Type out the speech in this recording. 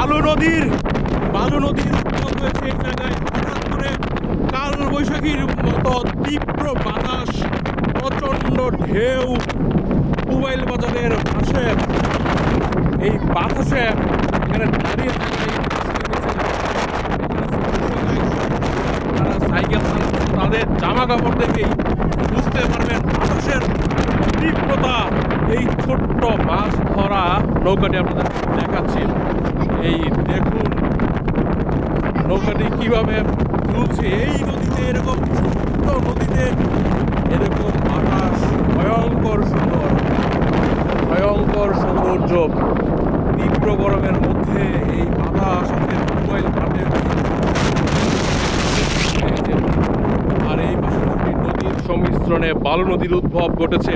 বালু নদীর উদ্ভব হয়েছে এই জায়গায় হঠাৎ করে কাল বৈশাখীর মতো তীব্র বাতাস, প্রচণ্ড ঢেউ মোবাইল বাজারের পাশে এই বাতাসে এখানে দাঁড়িয়ে থাকে তারা সাইকেল চালাচ্ছে। তাদের জামা কাপড় দেখেই বুঝতে পারবেন বাতাসের তীব্রতা। এই ছোট্ট মাছ ধরা নৌকাটি আপনাদের দেখাচ্ছি। এই দেখুন নৌকাটি কিভাবে দুলছে এই নদীতে। এরকম ছোট্ট নদীতে এরকম বাতাস, ভয়ঙ্কর সৌন্দর্য। তীব্র গরমের মধ্যে এই বাতাস আমাদের মোবাইল হাতে, আর এই পাশাপাশি নদীর সংমিশ্রণে বালু নদীর উদ্ভব ঘটেছে।